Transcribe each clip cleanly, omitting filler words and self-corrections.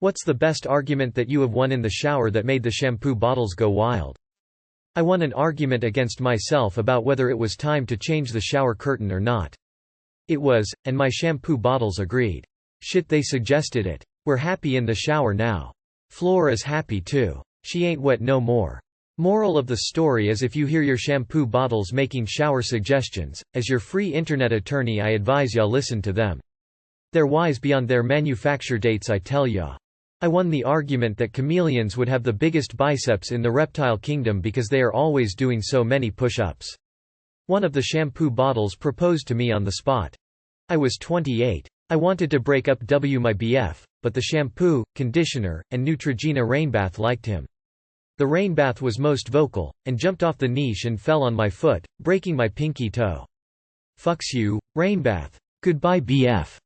What's the best argument that you have won in the shower that made the shampoo bottles go wild? I won an argument against myself about whether it was time to change the shower curtain or not. It was, and my shampoo bottles agreed. Shit, they suggested it. We're happy in the shower now. Floor is happy too. She ain't wet no more. Moral of the story is, if you hear your shampoo bottles making shower suggestions, as your free internet attorney I advise ya listen to them. They're wise beyond their manufacture dates, I tell ya. I won the argument that chameleons would have the biggest biceps in the reptile kingdom because they are always doing so many push-ups. One of the shampoo bottles proposed to me on the spot. I was 28. I wanted to break up my BF, but the shampoo, conditioner, and Neutrogena rainbath liked him. The rainbath was most vocal, and jumped off the niche and fell on my foot, breaking my pinky toe. Fucks you, rainbath. Goodbye BF.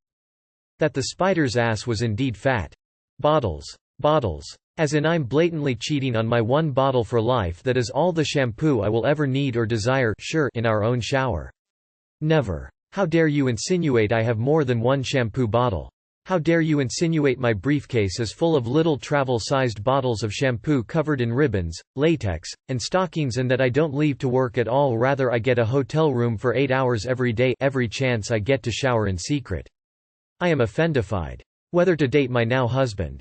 That the spider's ass was indeed fat. Bottles. Bottles. As in, I'm blatantly cheating on my one bottle for life that is all the shampoo I will ever need or desire, sure, in our own shower. Never. How dare you insinuate I have more than one shampoo bottle? How dare you insinuate my briefcase is full of little travel-sized bottles of shampoo covered in ribbons, latex, and stockings, and that I don't leave to work at all, rather I get a hotel room for 8 hours every day, every chance I get to shower in secret. I am offendified. Whether to date my now husband.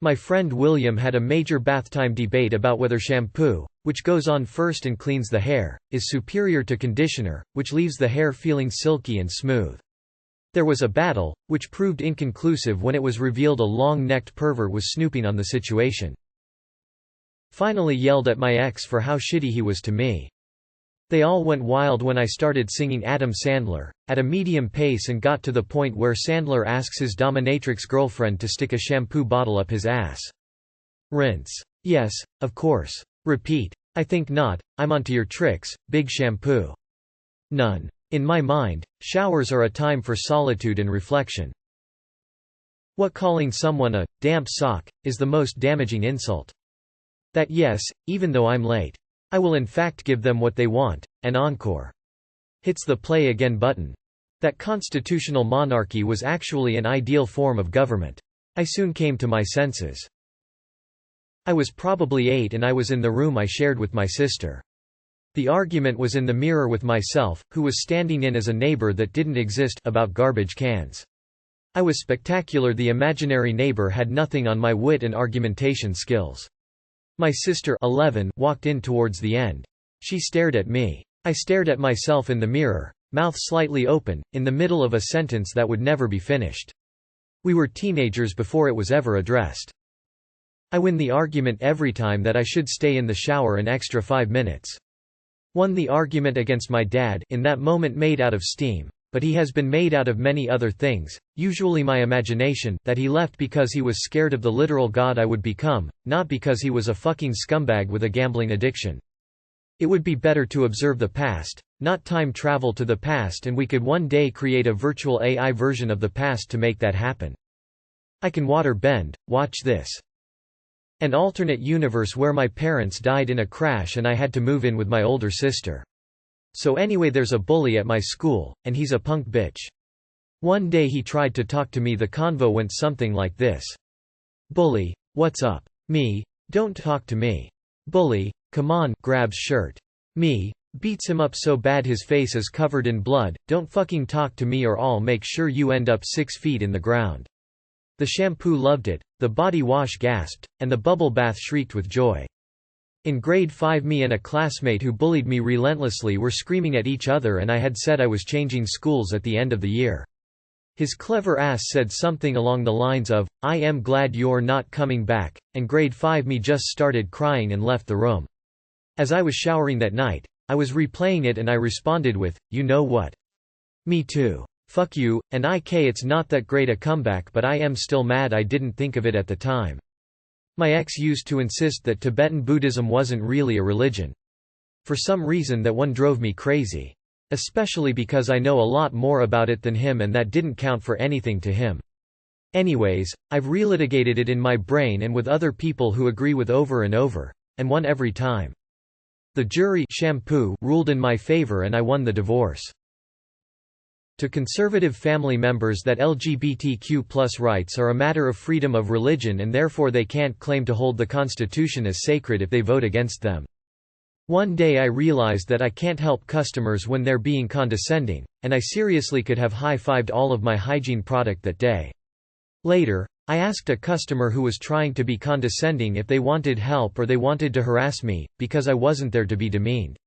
My friend William had a major bathtime debate about whether shampoo, which goes on first and cleans the hair, is superior to conditioner, which leaves the hair feeling silky and smooth. There was a battle, which proved inconclusive when it was revealed a long-necked pervert was snooping on the situation. Finally yelled at my ex for how shitty he was to me. They all went wild when I started singing Adam Sandler, at a medium pace, and got to the point where Sandler asks his dominatrix girlfriend to stick a shampoo bottle up his ass. Rinse. Yes, of course. Repeat. I think not, I'm onto your tricks, big shampoo. None. In my mind, showers are a time for solitude and reflection. What, calling someone a damp sock is the most damaging insult? That yes, even though I'm late. I will in fact give them what they want, an encore. Hits the play again button. That constitutional monarchy was actually an ideal form of government. I soon came to my senses. I was probably 8 and I was in the room I shared with my sister. The argument was in the mirror with myself, who was standing in as a neighbor that didn't exist, about garbage cans. I was spectacular, the imaginary neighbor had nothing on my wit and argumentation skills. My sister, 11, walked in towards the end. She stared at me. I stared at myself in the mirror, mouth slightly open, in the middle of a sentence that would never be finished. We were teenagers before it was ever addressed. I win the argument every time that I should stay in the shower an extra 5 minutes. Won the argument against my dad, in that moment made out of steam, but he has been made out of many other things, usually my imagination, that he left because he was scared of the literal god I would become, not because he was a fucking scumbag with a gambling addiction. It would be better to observe the past, not time travel to the past, and we could one day create a virtual AI version of the past to make that happen. I can water bend, watch this. An alternate universe where my parents died in a crash and I had to move in with my older sister. So anyway, there's a bully at my school, and he's a punk bitch. One day he tried to talk to me. The convo went something like this. Bully, what's up? Me, don't talk to me. Bully, come on, grabs shirt. Me, beats him up so bad his face is covered in blood, don't fucking talk to me or I'll make sure you end up 6 feet in the ground. The shampoo loved it, the body wash gasped, and the bubble bath shrieked with joy. In grade 5, me and a classmate who bullied me relentlessly were screaming at each other, and I had said I was changing schools at the end of the year. His clever ass said something along the lines of, I am glad you're not coming back, and grade 5 me just started crying and left the room. As I was showering that night, I was replaying it and I responded with, you know what? Me too. Fuck you, and it's not that great a comeback, but I am still mad I didn't think of it at the time. My ex used to insist that Tibetan Buddhism wasn't really a religion. For some reason that one drove me crazy. Especially because I know a lot more about it than him, and that didn't count for anything to him. Anyways, I've relitigated it in my brain and with other people who agree with over and over, and won every time. The jury shampoo ruled in my favor and I won the divorce. to conservative family members that LGBTQ+ rights are a matter of freedom of religion and therefore they can't claim to hold the Constitution as sacred if they vote against them. One day I realized that I can't help customers when they're being condescending, and I seriously could have high-fived all of my hygiene product that day. Later, I asked a customer who was trying to be condescending if they wanted help or they wanted to harass me, because I wasn't there to be demeaned.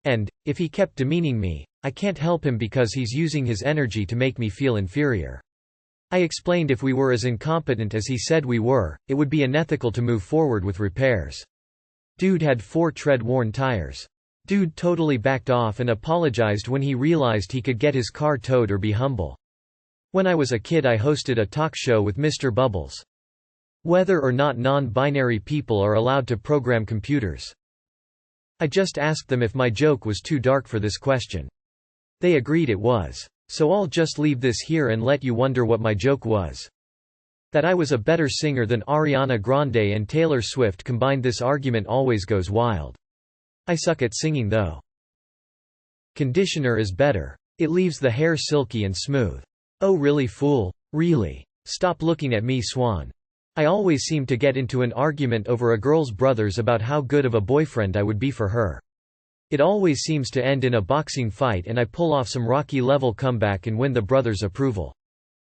And, if he kept demeaning me, I can't help him because he's using his energy to make me feel inferior. I explained if we were as incompetent as he said we were, it would be unethical to move forward with repairs. Dude had 4 tread-worn tires. Dude totally backed off and apologized when he realized he could get his car towed or be humble. When I was a kid I hosted a talk show with Mr. Bubbles. Whether or not non-binary people are allowed to program computers. I just asked them if my joke was too dark for this question. They agreed it was. So I'll just leave this here and let you wonder what my joke was. That I was a better singer than Ariana Grande and Taylor Swift combined. This argument always goes wild. I suck at singing though. Conditioner is better. It leaves the hair silky and smooth. Oh really fool? Really? Stop looking at me Swan. I always seem to get into an argument over a girl's brothers about how good of a boyfriend I would be for her. It always seems to end in a boxing fight and I pull off some Rocky-level comeback and win the brothers' approval.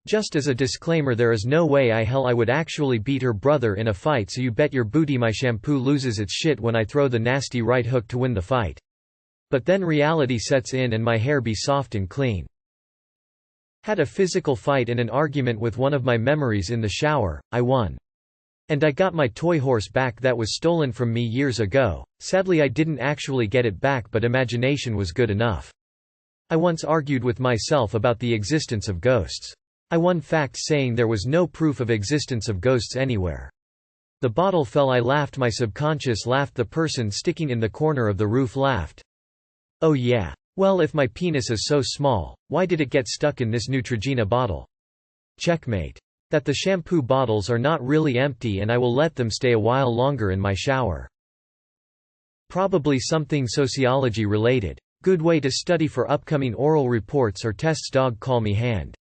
Just as a disclaimer, there is no way I would actually beat her brother in a fight, so you bet your booty my shampoo loses its shit when I throw the nasty right hook to win the fight. But then reality sets in and my hair be soft and clean. Had a physical fight and an argument with one of my memories in the shower, I won. And I got my toy horse back that was stolen from me years ago. Sadly I didn't actually get it back, but imagination was good enough. I once argued with myself about the existence of ghosts. I won facts saying there was no proof of existence of ghosts anywhere. The bottle fell, I laughed, my subconscious laughed, the person sticking in the corner of the roof laughed. Oh yeah. Well, if my penis is so small, why did it get stuck in this Neutrogena bottle? Checkmate. That the shampoo bottles are not really empty and I will let them stay a while longer in my shower. Probably something sociology related. Good way to study for upcoming oral reports or tests. Dog call me hand.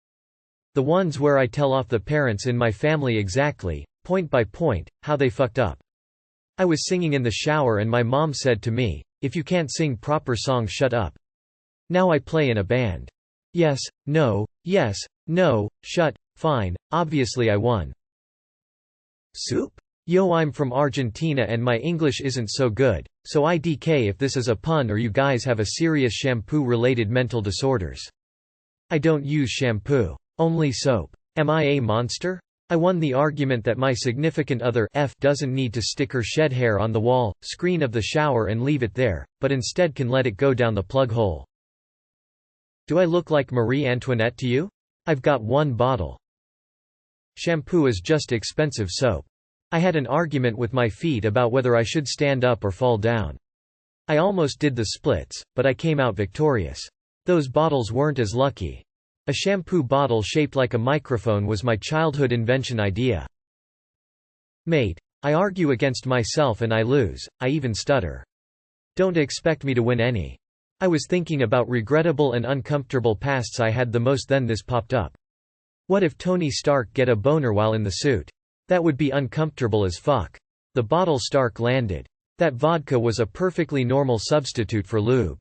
The ones where I tell off the parents in my family exactly, point by point, how they fucked up. I was singing in the shower and my mom said to me, "If you can't sing proper songs, shut up." Now I play in a band. Yes, no, shut, fine, obviously I won. Soup? Yo, I'm from Argentina and my English isn't so good, so IDK if this is a pun or you guys have a serious shampoo-related mental disorders. I don't use shampoo. Only soap. Am I a monster? I won the argument that my significant other doesn't need to stick her shed hair on the wall, screen of the shower and leave it there, but instead can let it go down the plug hole. Do I look like Marie Antoinette to you? I've got one bottle. Shampoo is just expensive soap. I had an argument with my feet about whether I should stand up or fall down. I almost did the splits, but I came out victorious. Those bottles weren't as lucky. A shampoo bottle shaped like a microphone was my childhood invention idea. Mate. I argue against myself and I lose, I even stutter. Don't expect me to win any. I was thinking about regrettable and uncomfortable pasts I had the most, then this popped up. What if Tony Stark get a boner while in the suit? That would be uncomfortable as fuck. The bottle Stark landed. That vodka was a perfectly normal substitute for lube.